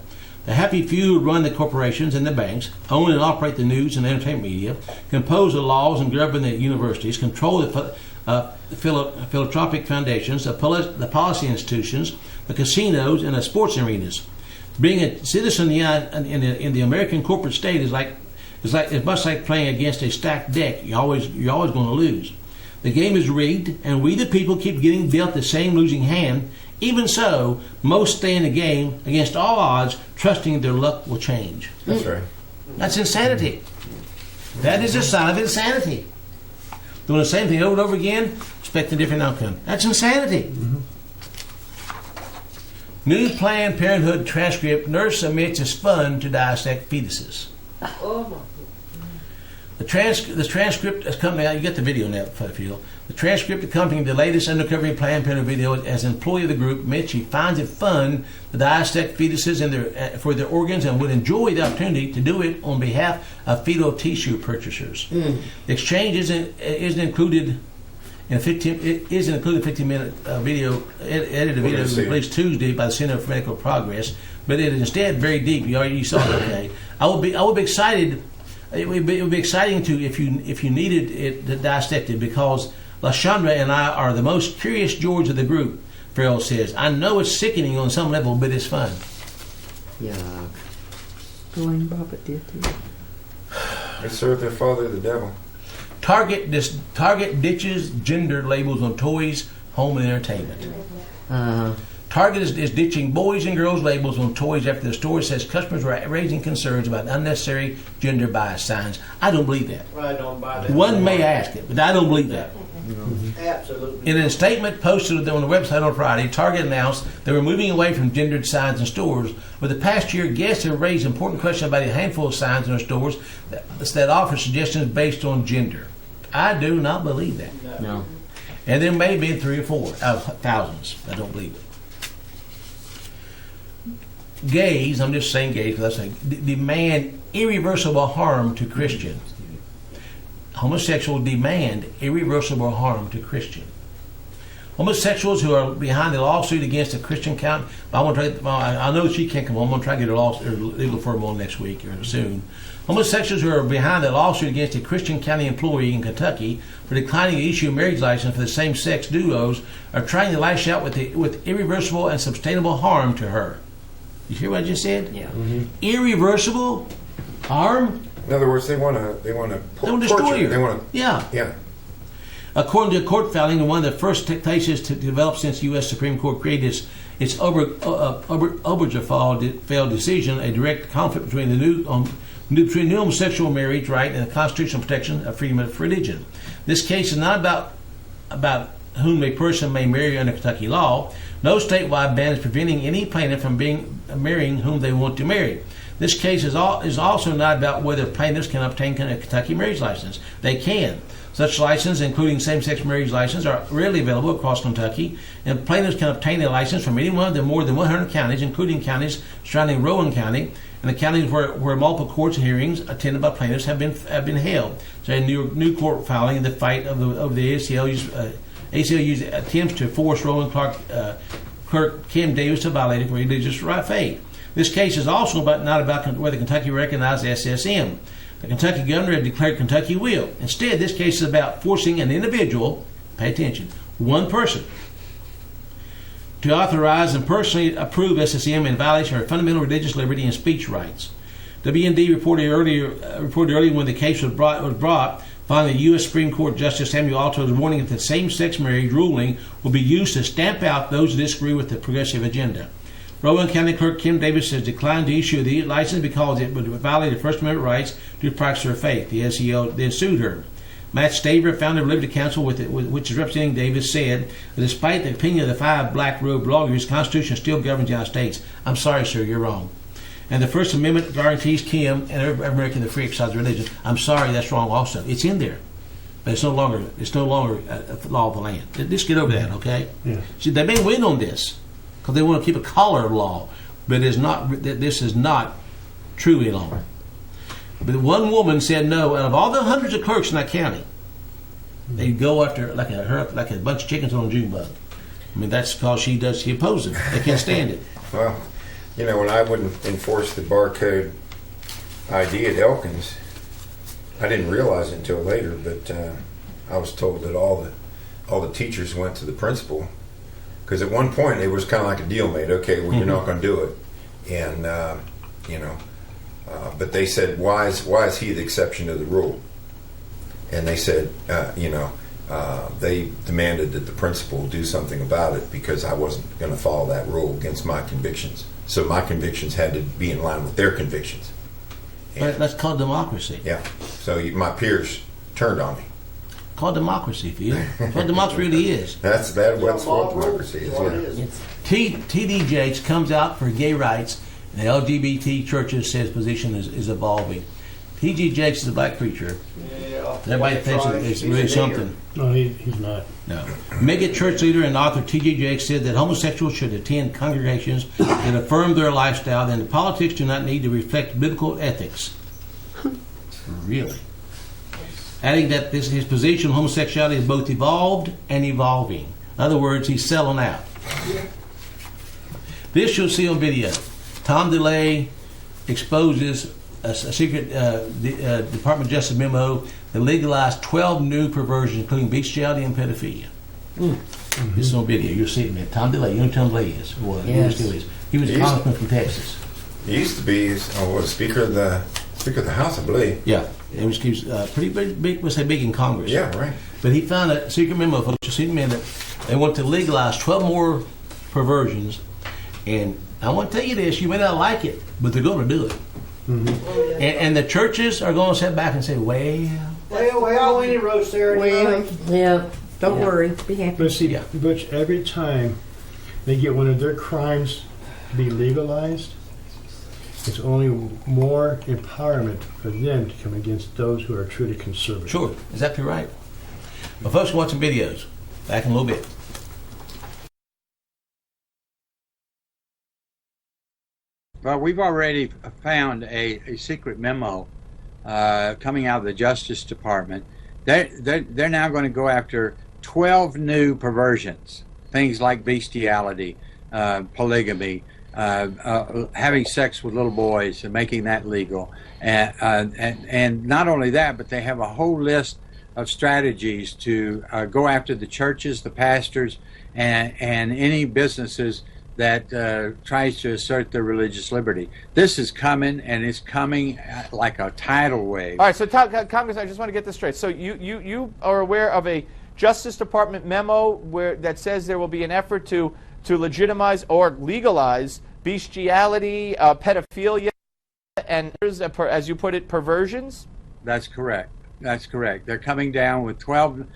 The happy few who run the corporations and the banks, own and operate the news and entertainment media, compose the laws and govern the universities, control the philanthropic foundations, the policy institutions, the casinos, and the sports arenas. Being a citizen in the American corporate state is much like playing against a stacked deck. You're always going to lose. The game is rigged, and we the people keep getting dealt the same losing hand. Even so, most stay in the game against all odds, trusting their luck will change. That's right. That's insanity. That is a sign of insanity. Doing the same thing over and over again, expecting a different outcome. That's insanity. New Planned Parenthood transcript: nurse admits it's fun to dissect fetuses. The transcript is coming out. You get the video now, Phil. The transcript accompanying the latest undercover Planned Parenthood video, as an employee of the group, admits she finds it fun to dissect fetuses for their organs and would enjoy the opportunity to do it on behalf of fetal tissue purchasers. The exchange isn't included in a 15-minute video, edited video released Tuesday by the Center for Medical Progress, but it is instead very deep. You saw it, okay? I would be excited. It would be exciting to if you needed it to dissect it, because LaShondra and I are the most curious George of the group. Farrell says, "I know it's sickening on some level, but it's fun." Yuck. Dwayne Bobbitt did too. They serve their father, the devil. Target ditches gender labels on toys, home, and entertainment. Target is ditching boys and girls labels on toys after the store says customers are raising concerns about unnecessary gender bias signs. I don't believe that. I don't buy that. One may ask it, but I don't believe that. Absolutely. In a statement posted on the website on Friday, Target announced they were moving away from gendered signs in stores. Over the past year, guests have raised important questions about a handful of signs in their stores that offer suggestions based on gender. I do not believe that. No. And there may be 3 or 4 out of thousands. I don't believe it. Gays, I'm just saying gays because I say demand irreversible harm to Christians. Homosexuals demand irreversible harm to Christians. Homosexuals who are behind the lawsuit against a Christian county. I know she can't come on. I'm going to try to get her legal firm on next week or soon. Homosexuals who are behind the lawsuit against a Christian county employee in Kentucky for declining to issue a marriage license for the same-sex duos are trying to lash out with irreversible and sustainable harm to her. You hear what I just said? Yeah. Irreversible harm. In other words, they want to destroy you. They want to. Yeah. Yeah. According to a court filing, one of the first cases to develop since the U.S. Supreme Court created its Obergefell decision, a direct conflict between the new homosexual marriage right and the constitutional protection of freedom of religion. This case is not about whom a person may marry under Kentucky law. No statewide ban is preventing any plaintiff from marrying whom they want to marry. This case is also not about whether plaintiffs can obtain a Kentucky marriage license. They can. Such licenses, including same-sex marriage license, are readily available across Kentucky, and plaintiffs can obtain a license from any one of the more than 100 counties, including counties surrounding Rowan County, and the counties where multiple court hearings attended by plaintiffs have been held. So a new court filing, the fight of the ACLU's attempts to force Rowan clerk Kim Davis to violate religious faith. This case is also not about whether Kentucky recognized SSM. The Kentucky governor had declared Kentucky will. Instead, this case is about forcing an individual, pay attention, one person, to authorize and personally approve SSM in violation of fundamental religious liberty and speech rights. WND reported earlier when the case was brought following the U.S. Supreme Court Justice Samuel Alito's warning that the same-sex marriage ruling will be used to stamp out those who disagree with the progressive agenda. Rowan County Clerk Kim Davis has declined to issue the license because it would violate the First Amendment rights to practice her faith. The SEL then sued her. Matt Staver, founder of Liberty Counsel, which is representing Davis, said that despite the opinion of the 5 black-robed lawyers, the Constitution still governs the United States. I'm sorry, sir, you're wrong. And the First Amendment guarantees Kim and every American the free exercise of religion. I'm sorry, that's wrong also. It's in there. But it's no longer a law of the land. Just get over that, okay? Yeah. See, they may win on this because they want to keep a collar of law, but this is not true any longer. But one woman said no. Out of all the hundreds of clerks in that county, they go after like a bunch of chickens on a June bug. I mean, that's because she opposes it. They can't stand it. Well, when I wouldn't enforce the barcode ID at Elkins, I didn't realize it until later, but I was told that all the teachers went to the principal, because at one point it was kind of like a deal made. Okay, well, you're not going to do it, and but they said, why is he the exception to the rule? And they said, they demanded that the principal do something about it because I wasn't going to follow that rule against my convictions. So my convictions had to be in line with their convictions. That's called democracy. Yeah. So my peers turned on me. Called democracy, Phil. That's what democracy really is. That's what democracy is. What Yeah. is it? TD Jakes comes out for gay rights, and the LGBT churches says position is evolving. T.G. Jakes is a black preacher. Yeah. Everybody thinks That's right. it's He's really an something. No, he's not. No. Mega church leader and author T.J. Jakes said that homosexuals should attend congregations that affirm their lifestyle, and the politics do not need to reflect biblical ethics. Really? Adding that his position on homosexuality is both evolved and evolving. In other words, he's selling out. This you'll see on video. Tom DeLay exposes a secret Department of Justice memo that legalized 12 new perversions, including bestiality and pedophilia. This is on video. You'll see it, man. Tom DeLay. You know who Tom DeLay is? Or he Yes. still is. He was a He used- congressman from Texas. He used to be Speaker of the House, I believe. Yeah. He was pretty big, we'll say big in Congress. Yeah, right. But he found a secret memo, folks. You'll see in a minute. They want to legalize 12 more perversions. And I want to tell you this, you may not like it, but they're going to do it. And the churches are going to sit back and say, Well, any roast there Well, tonight. Yeah. don't worry, be happy. But see, Yeah. Butch, every time they get one of their crimes to be legalized, it's only more empowerment for them to come against those who are truly conservative. sure, exactly right. Well, folks, watch some videos. Back in a little bit. Well, we've already found a secret memo coming out of the Justice Department. They're now going to go after 12 new perversions, things like bestiality, polygamy, having sex with little boys and making that legal. And not only that, but they have a whole list of strategies to go after the churches, the pastors, and any businesses that tries to assert their religious liberty. This is coming, and it's coming like a tidal wave. All right, so Congress, I just want to get this straight. So you are aware of a Justice Department memo that says there will be an effort to legitimize or legalize bestiality, pedophilia, and, as you put it, perversions? That's correct. That's correct. They're coming down with 12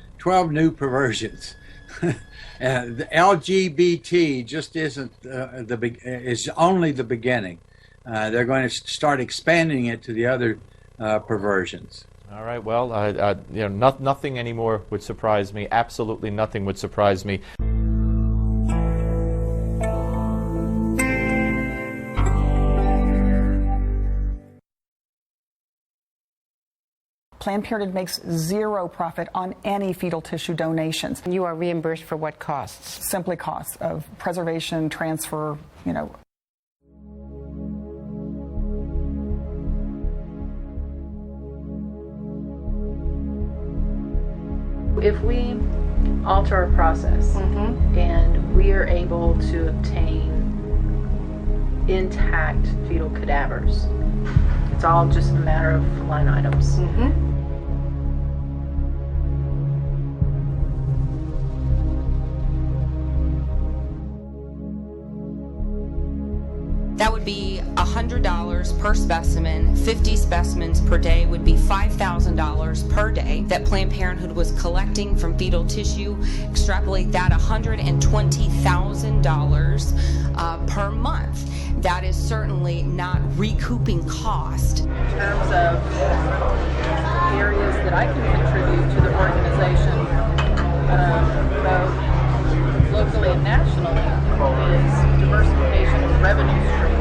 new perversions. The LGBT just isn't is only the beginning. They're going to start expanding it to the other perversions. All right. Well, nothing anymore would surprise me. Absolutely nothing would surprise me. Planned Parenthood makes zero profit on any fetal tissue donations. You are reimbursed for what costs? Simply costs of preservation, transfer, If we alter our process and we are able to obtain intact fetal cadavers, it's all just a matter of line items. That would be $100 per specimen. 50 specimens per day would be $5,000 per day that Planned Parenthood was collecting from fetal tissue. Extrapolate that, $120,000 per month. That is certainly not recouping cost. In terms of areas that I can contribute to the organization, both locally and nationally, is diversification of revenue streams.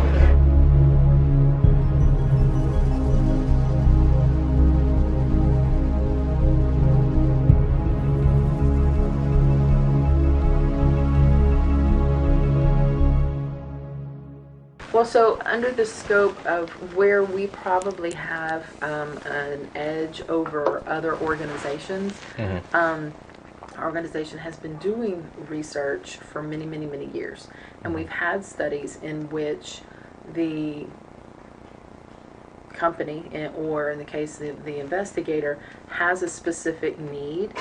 Well, so under the scope of where we probably have an edge over other organizations, our organization has been doing research for many, many, many years. And we've had studies in which the company, or in the case the investigator, has a specific need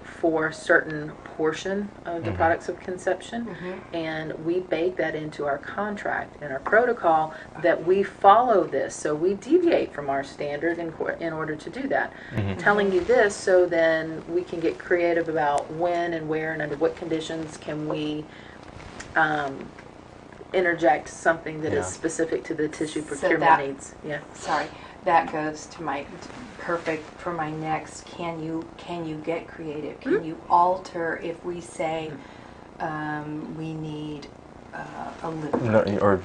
for a certain portion of the products of conception, and we bake that into our contract and our protocol that we follow this. So we deviate from our standard in order to do that. Telling you this so then we can get creative about when and where and under what conditions can we interject something that is specific to the tissue procurement needs. Yeah. Sorry. that goes to my perfect for my next. Can you get creative? Can you alter if we say we need a liver? Or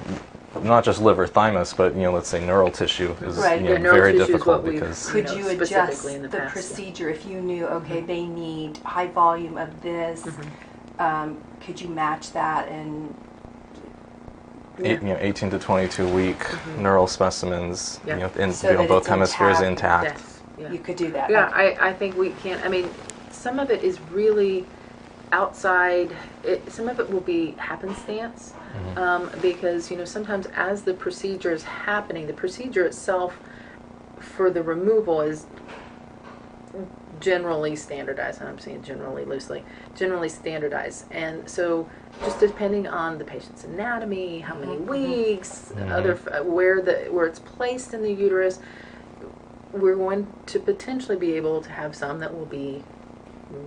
not just liver, thymus, but let's say neural tissue is right. very difficult because could you adjust the procedure if you knew they need high volume of this? Could you match that and 18 to 22 week neural specimens, in so both hemispheres intact. Yes. You could do that. Yeah, I think we can. I mean, some of it is really outside. Some of it will be happenstance because sometimes as the procedure is happening, the procedure itself for the removal is generally standardized. I'm saying generally loosely, generally standardized, and so just depending on the patient's anatomy, how many weeks, where it's placed in the uterus, we're going to potentially be able to have some that will be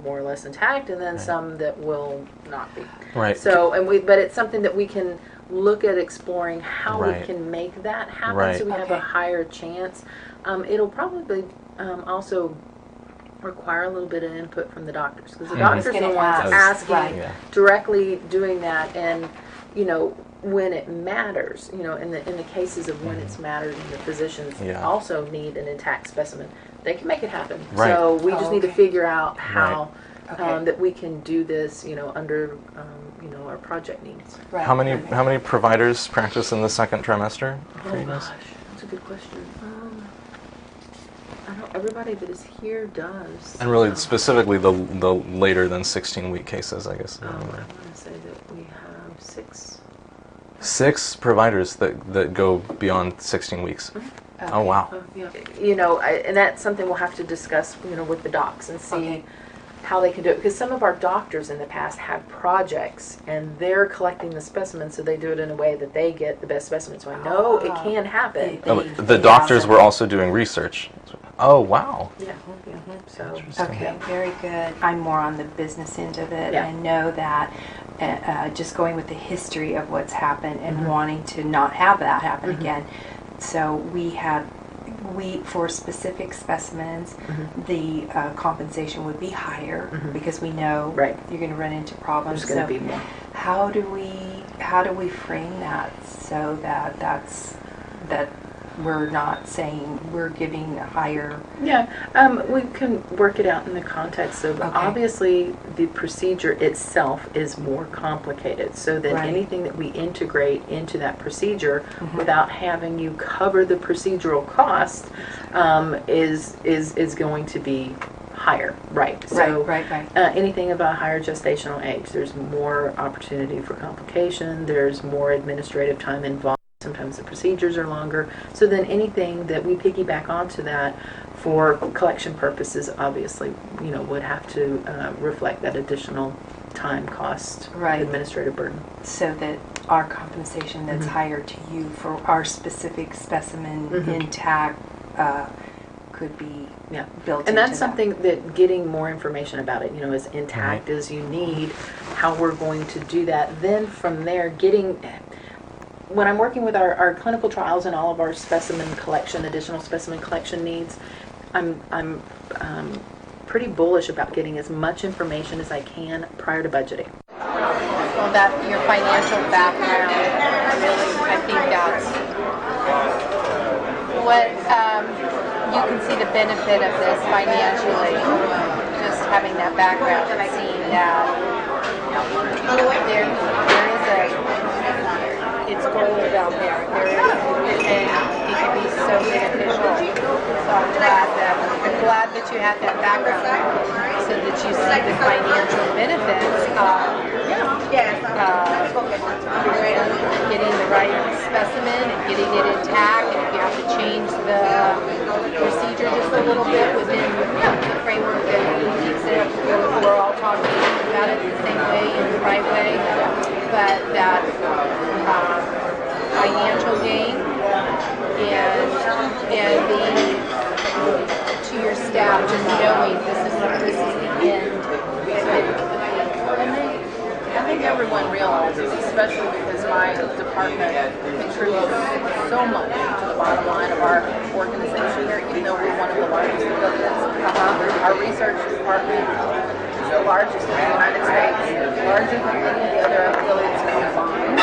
more or less intact, and then some that will not be. Right. So, but it's something that we can look at exploring how we can make that happen, so we have a higher chance. It'll probably also require a little bit of input from the doctors, because the doctors are the ones asking, directly doing that, and when it matters, in the cases of when it's mattered, and the physicians also need an intact specimen, they can make it happen. So we just need to figure out how that we can do this, under our project needs. How many providers practice in the second trimester? Oh gosh, that's a good question. Everybody that is here does. And really, specifically, the later than 16-week cases, I guess. I want to say that we have 6. 6 providers that go beyond 16 weeks. Oh, wow. And that's something we'll have to discuss, with the docs and see how they can do it. Because some of our doctors in the past have projects, and they're collecting the specimens, so they do it in a way that they get the best specimens. So I know it can happen. The doctors were also doing research. Oh, wow. Yeah. So okay, very good. I'm more on the business end of it. I know that just going with the history of what's happened and wanting to not have that happen again. So we for specific specimens, the compensation would be higher because we know you're going to run into problems. There's going to be more. How do we frame that so that we're not saying we're giving a higher... we can work it out in the context of obviously the procedure itself is more complicated, so that anything that we integrate into that procedure without having you cover the procedural cost is going to be higher, anything about higher gestational age, there's more opportunity for complication, there's more administrative time involved. Sometimes the procedures are longer. So then anything that we piggyback onto that for collection purposes, obviously, would have to reflect that additional time, cost, administrative burden. So that our compensation that's higher to you for our specific specimen intact could be built and that's into something that getting more information about it, as intact as you need, how we're going to do that. Then from there, when I'm working with our clinical trials and all of our additional specimen collection needs, I'm pretty bullish about getting as much information as I can prior to budgeting. Well, that your financial background, really, I think that's what you can see the benefit of this financially. Just having that background and seeing that there is it's gold down there. And it can be so beneficial. So I'm glad that you had that background so that you see the financial benefits of getting the right specimen and getting it intact. And if you have to change the procedure just a little bit within the framework that keeps it, we're all talking about it the same way and the right way. But that financial gain and to your staff just knowing this is the end. I think everyone realizes, especially because my department contributes so much to the bottom line of our organization here, even though we're one of the largest affiliates. Our research department is the largest in the United States, larger than any of the other affiliates combined.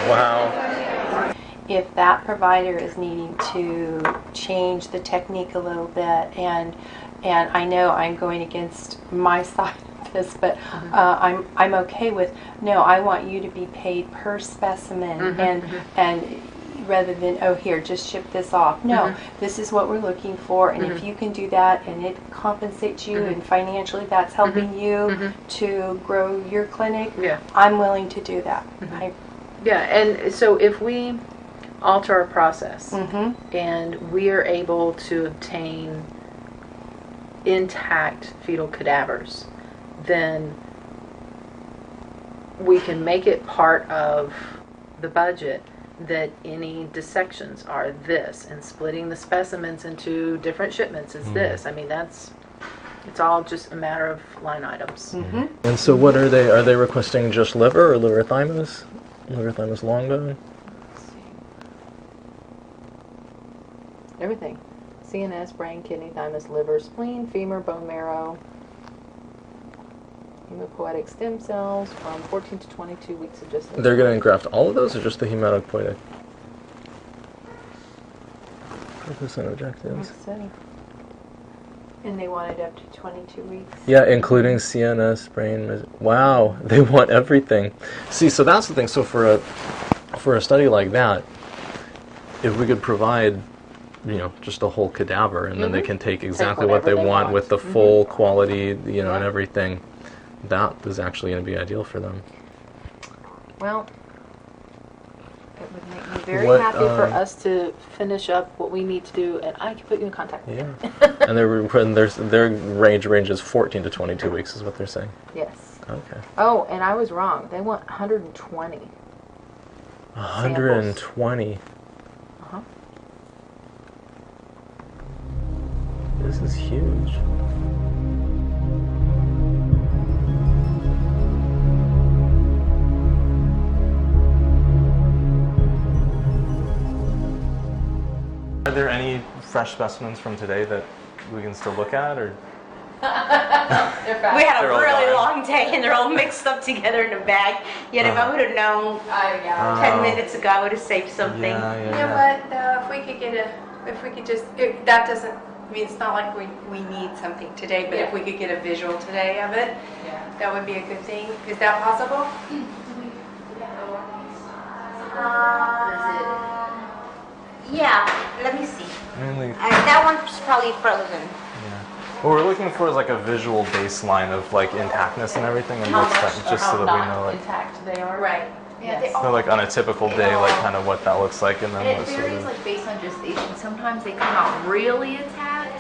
Wow. If that provider is needing to change the technique a little bit, and I know I'm going against my side of this, but I'm okay with, no, I want you to be paid per specimen, and rather than, oh, here, just ship this off. No, this is what we're looking for, and if you can do that and it compensates you and financially that's helping you to grow your clinic, I'm willing to do that. And so if we alter our process and we are able to obtain intact fetal cadavers, then we can make it part of the budget that any dissections are this, and splitting the specimens into different shipments is this. I mean, it's all just a matter of line items. And so what are they? Are they requesting just liver or liver thymus? Liver thymus long bone? Everything. CNS, brain, kidney, thymus, liver, spleen, femur, bone marrow, hematopoietic stem cells from 14 to 22 weeks of gestation. They're going to engraft all of those or just the hematopoietic? Purpose and objectives. And they want it up to 22 weeks. Yeah, including CNS, brain. Wow, they want everything. See, so that's the thing. So for a study like that, if we could provide, just a whole cadaver, and then they can take exactly what they want with the full quality, and everything, that is actually going to be ideal for them. Well, it would make me very happy for us to finish up what we need to do, and I can put you in contact with them. And their range ranges 14 to 22 weeks is what they're saying. Yes. Okay. Oh, and I was wrong. They want 120. 120. This is huge. Are there any fresh specimens from today that we can still look at, or? We had a really long day and they're all mixed up together in a bag. Yet if I would have known 10 minutes ago, I would have saved something. You know what, though, if we could just, that doesn't, I mean, it's not like we need something today, but if we could get a visual today of it, that would be a good thing. Is that possible? Yeah, let me see. Mainly. That one's probably frozen. What we're looking for is like a visual baseline of like intactness and everything, and what's that, just so that we know, like, intact they are. Right. Yes. so like on a typical day, like kind of what that looks like, and then And what it sort varies of. like based on gestation. Sometimes they come out really intact.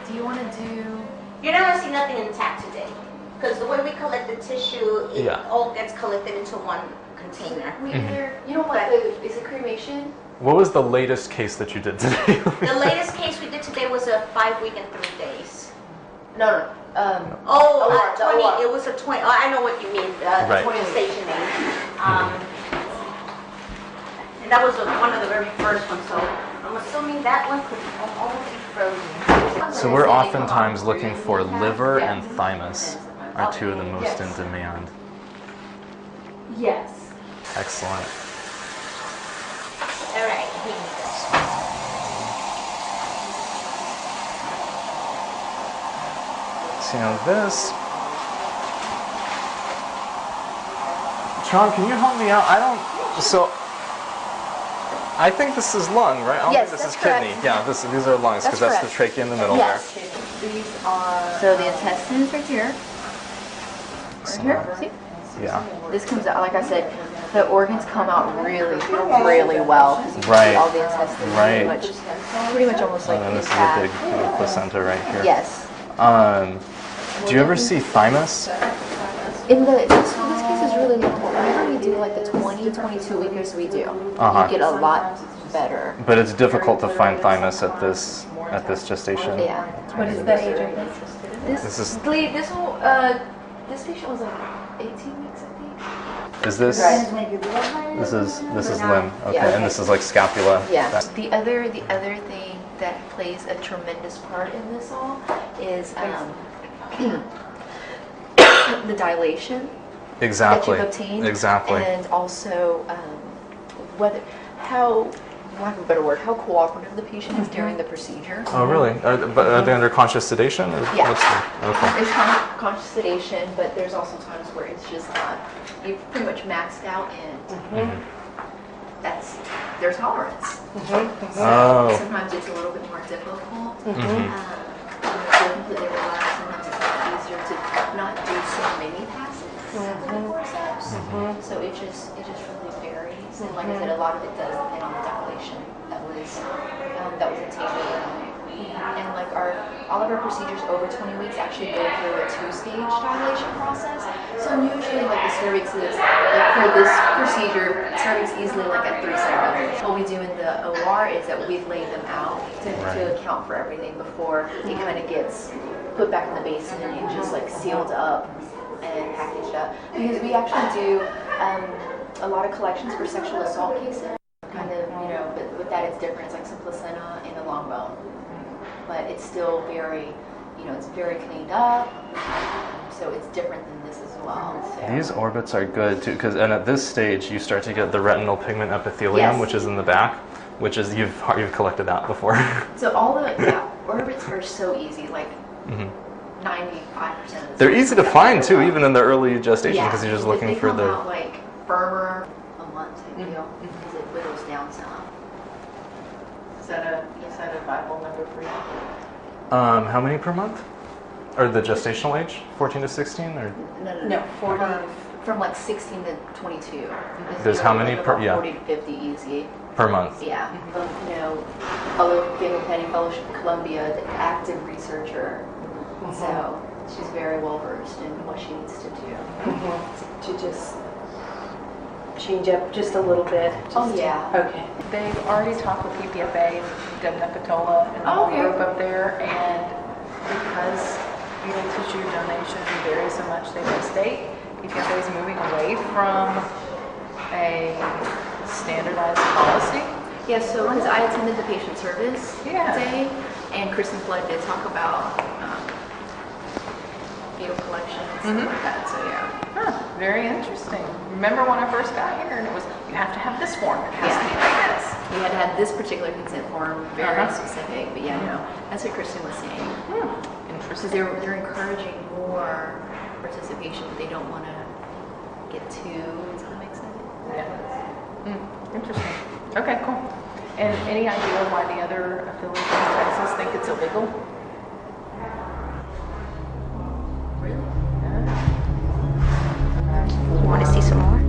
Do you want to do? You're not gonna see nothing intact today, because the way we collect the tissue, it all gets collected into one container. We either, you know what? Is it cremation? What was the latest case that you did today? The latest case we did today was a 5 week and 3 days. No. 20. It was a 20. I know what you mean. Right. 20 station age. And that was one of the very first ones. So I'm assuming that one could almost be frozen. So we're oftentimes looking for liver and thymus are two of the most in demand. Yes. Excellent. All right. Here you go. So now this. Sean, can you help me out? I think this is lung, right? I don't think this is kidney. Yeah, these are lungs, because that's the trachea in the middle there. These are. So the intestines right here. Right here. See? Yeah. This comes out, like I said, the organs come out really, really well because you Right. see all the intestines. Right. Pretty much almost like. And then this is a big kind of placenta right here. Yes. Do you ever see thymus? In this case is really normal. Whenever we do like the 20 to 22 weekers, we do. You get a lot better. But it's difficult to find thymus at this gestation. Yeah. What is the age of this? This is. This patient was like 18 weeks, I think. Is this? This is limb. Okay, Yeah. and this is like scapula. Yeah. That- The other thing that plays a tremendous part in this all is the dilation Exactly. that you've obtained. Exactly. And also how, for lack of a better word, how cooperative the patient is during the procedure. Oh, really? Are they under conscious sedation? Or Yeah. Okay. There's conscious sedation, but there's also times where it's just not. You've pretty much maxed out, and there's tolerance. Oh. Sometimes it's a little bit more difficult. Mhm. If you're completely relaxed, sometimes it's a lot easier to not do so many passes for the forceps. So it just really varies. And like I said, a lot of it does depend on the dilation that was obtained. And like all of our procedures over 20 weeks actually go through a 2-stage dilation process. So usually like the cervix is, like for this procedure, cervix easily like at 3 centimeters. What we do in the OR is that we lay them out to account for everything before it kind of gets put back in the basin and just like sealed up and packaged up. Because we actually do a lot of collections for sexual assault cases. Kind of, but with that it's different. It's like some placenta and a long bone. But it's still very, it's very cleaned up. So it's different than this as well. So. These orbits are good too, and at this stage you start to get the retinal pigment epithelium, Yes. which is in the back, which is you've collected that before. So all the orbits are so easy, like 95% of the They're easy to find too, even in the early gestation, because you're just they looking for come the. out like firmer a month type deal because it whittles down some. Is that a Bible number for you? How many per month? Or the gestational age, 14 to 16, or? No, 40 from like 16 to 22. There's how many per? About Yeah. 40 to 50 easy. Per month. Yeah. Gabriel Penny Fellowship of Columbia, the active researcher. So she's very well versed in what she needs to do. To just change up just a little bit. Okay. They've already talked with PPFA, Deb Nepatola, and the whole group up there, and because fetal tissue donation varies so much state by state, PPFA is moving away from a standardized policy. Yeah, so because I attended the patient service day, and Kristen Flood did talk about fetal collection and stuff like that, so Very interesting. Remember when I first got here, and it was, you have to have this form, it has to be like this. We had to have this particular consent form, very specific, but that's what Kristen was saying. Interesting. Because they're encouraging more participation, but they don't want to get too into the mix of it. Yeah. Interesting. Okay, cool. And any idea why the other affiliates in Texas think it's illegal? You want to see some more?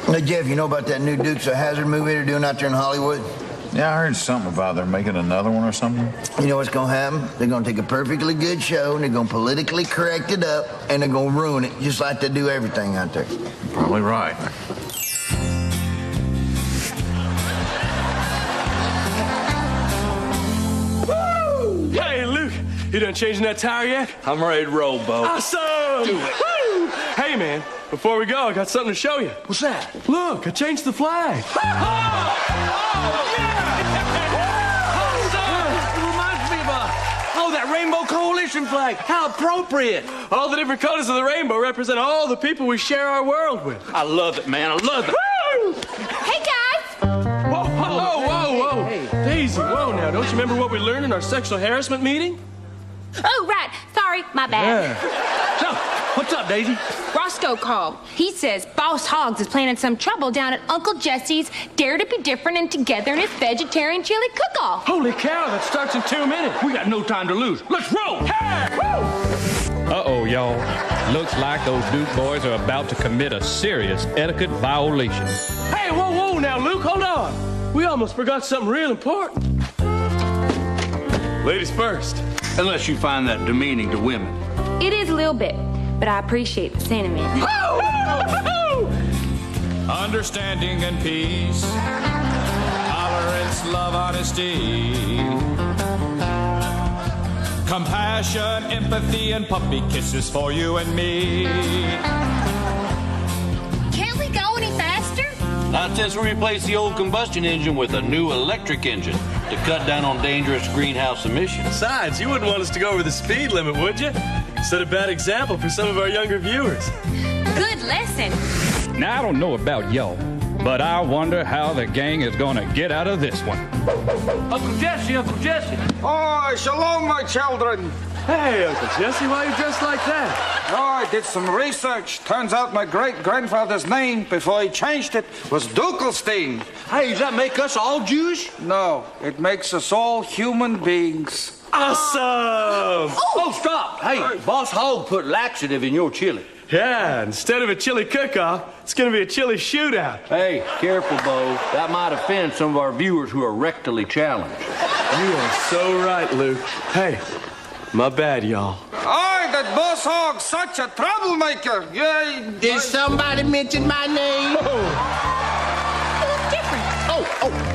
Hey, Jeff, you know about that new Dukes of Hazzard movie they're doing out there in Hollywood? Yeah, I heard something about they're making another one or something. You know what's going to happen? They're going to take a perfectly good show and they're going to politically correct it up and they're going to ruin it just like they do everything out there. Probably right. Woo! Hey, Luke, you done changing that tire yet? I'm ready to roll, Bo. Awesome! Do it. Woo! Hey, man, before we go, I got something to show you. What's that? Look, I changed the flag. That Rainbow Coalition flag. How appropriate. All the different colors of the rainbow represent all the people we share our world with. I love it, man. I love it. Woo! Hey, guys! Whoa, whoa. Hey. Daisy, whoa now. Don't you remember what we learned in our sexual harassment meeting? Oh, right. Sorry, my bad. So, what's up, Daisy? Roscoe called. He says Boss Hogs is planning some trouble down at Uncle Jesse's Dare to Be Different and Togetherness vegetarian chili cook-off. Holy cow, that starts in 2 minutes. We got no time to lose. Let's roll. Hey! Uh-oh, y'all. Looks like those Duke boys are about to commit a serious etiquette violation. Hey, whoa now, Luke, hold on. We almost forgot something real important. Ladies first. Unless you find that demeaning to women. It is a little bit, but I appreciate the sentiment. Understanding and peace, tolerance, love, honesty, compassion, empathy, and puppy kisses for you and me. Can't we go any faster? Not since we replaced the old combustion engine with a new electric engine to cut down on dangerous greenhouse emissions. Besides, you wouldn't want us to go over the speed limit, would you? Set a bad example for some of our younger viewers. Good lesson. Now, I don't know about y'all, but I wonder how the gang is going to get out of this one. Uncle Jesse, Uncle Jesse. Oh, shalom, my children. Hey, Uncle Jesse, why are you dressed like that? Oh, I did some research. Turns out my great-grandfather's name, before he changed it, was Dukelstein. Hey, does that make us all Jewish? No, it makes us all human beings. Awesome! Oh, stop! Hey, Boss Hogg put laxative in your chili. Yeah, instead of a chili cook-off, it's going to be a chili shootout. Hey, careful, Bo. That might offend some of our viewers who are rectally challenged. You are so right, Luke. Hey, my bad, y'all. Aye, that Boss Hogg's such a troublemaker. Yeah. Did somebody mention my name? Who's different? Oh,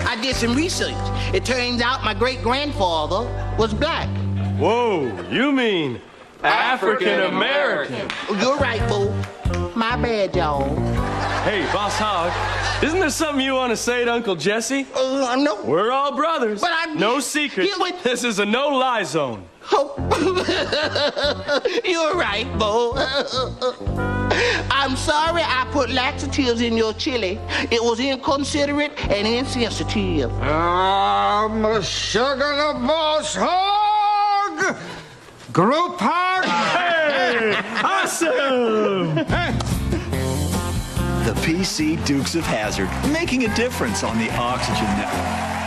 I did some research. It turns out my great-grandfather was black. Whoa, you mean African-American. You're right, Boo. My bad, y'all. Hey, Boss Hogg, isn't there something you want to say to Uncle Jesse? No. We're all brothers. But no secrets. This is a no-lie zone. Oh. You're right, Bo. I'm sorry I put laxatives in your chili. It was inconsiderate and insensitive. I'm sugar the Boss Hogg. Group hug. Hey, awesome. The PC Dukes of Hazzard, making a difference on the Oxygen Network.